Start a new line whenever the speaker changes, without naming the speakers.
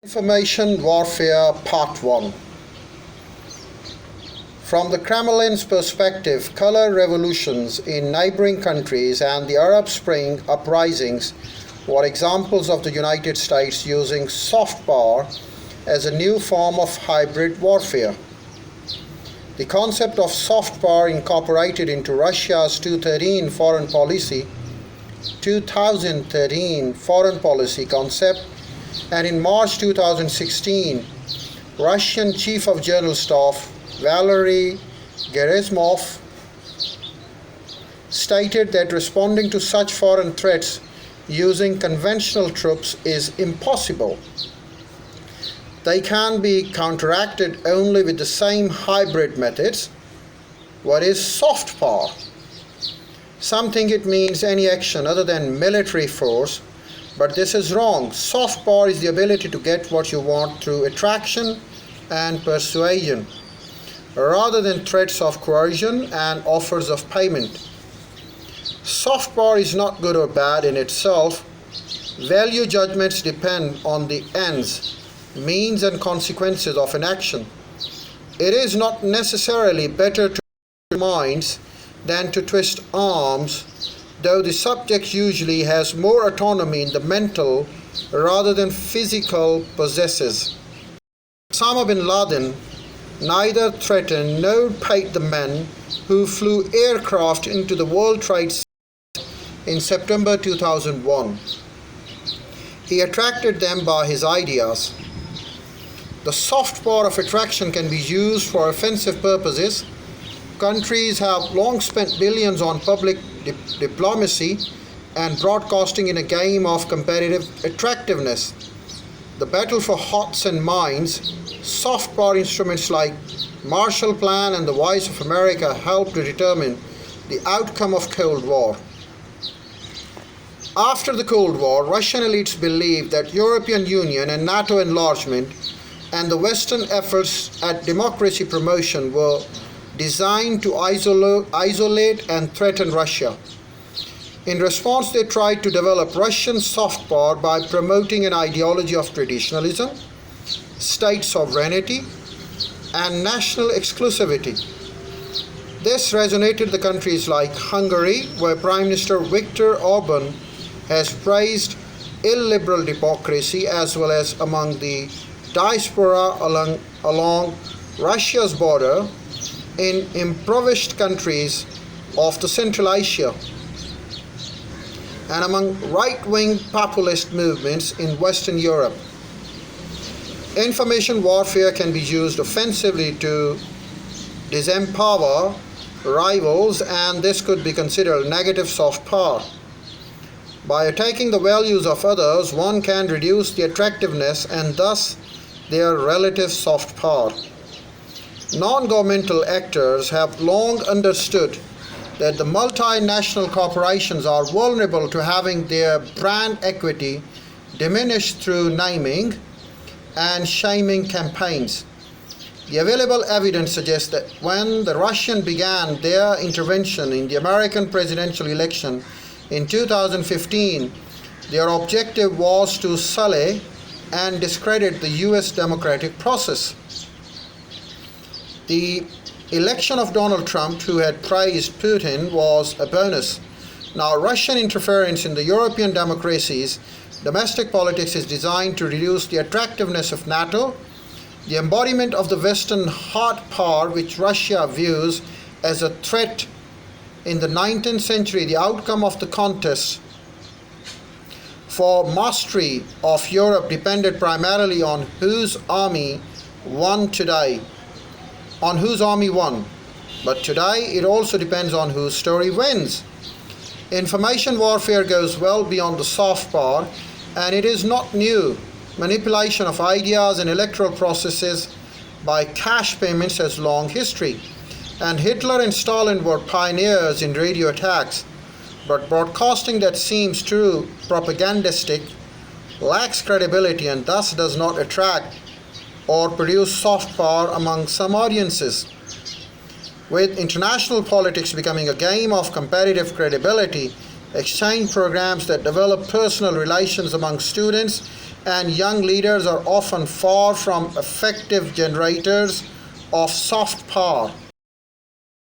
Information Warfare Part 1. From the Kremlin's perspective, color revolutions in neighboring countries and the Arab Spring uprisings were examples of the United States using soft power as a new form of hybrid warfare. The concept of soft power incorporated into Russia's 2013 foreign policy concept, and in March 2016, Russian Chief of General Staff Valery Gerasimov stated that responding to such foreign threats using conventional troops is impossible. They can be counteracted only with the same hybrid methods. What is soft power? Some think it means any action other than military force, but this is wrong. Soft power is the ability to get what you want through attraction and persuasion, rather than threats of coercion and offers of payment. Soft power is not good or bad in itself. Value judgments depend on the ends, means and consequences of an action. It is not necessarily better to twist minds than to twist arms, though the subject usually has more autonomy in the mental rather than physical possesses. Osama bin Laden neither threatened nor paid the men who flew aircraft into the World Trade Center in September 2001. He attracted them by his ideas. The soft power of attraction can be used for offensive purposes. Countries have long spent billions on public diplomacy and broadcasting in a game of competitive attractiveness. The battle for hearts and minds, soft power instruments like Marshall Plan and the Voice of America helped to determine the outcome of Cold War. After the Cold War, Russian elites believed that European Union and NATO enlargement and the Western efforts at democracy promotion were designed to isolate and threaten Russia. In response, they tried to develop Russian soft power by promoting an ideology of traditionalism, state sovereignty, and national exclusivity. This resonated with countries like Hungary, where Prime Minister Viktor Orban has praised illiberal democracy, as well as among the diaspora along Russia's border in impoverished countries of the Central Asia, and among right-wing populist movements in Western Europe. Information warfare can be used offensively to disempower rivals, and this could be considered negative soft power. By attacking the values of others, one can reduce the attractiveness and thus their relative soft power. Non-governmental actors have long understood that the multinational corporations are vulnerable to having their brand equity diminished through naming and shaming campaigns. The available evidence suggests that when the Russians began their intervention in the American presidential election in 2015, their objective was to sully and discredit the US democratic process. The election of Donald Trump, who had praised Putin, was a bonus. Now, Russian interference in the European democracies' domestic politics is designed to reduce the attractiveness of NATO, the embodiment of the Western hard power which Russia views as a threat. In the 19th century, the outcome of the contest for mastery of Europe depended primarily on whose army won. But today it also depends on whose story wins. Information warfare goes well beyond the soft power, and it is not new. Manipulation of ideas and electoral processes by cash payments has long history, and Hitler and Stalin were pioneers in radio attacks. But broadcasting that seems too propagandistic lacks credibility and thus does not attract or produce soft power among some audiences. With international politics becoming a game of competitive credibility, Exchange programs that develop personal relations among students and young leaders are often far from effective generators of soft power.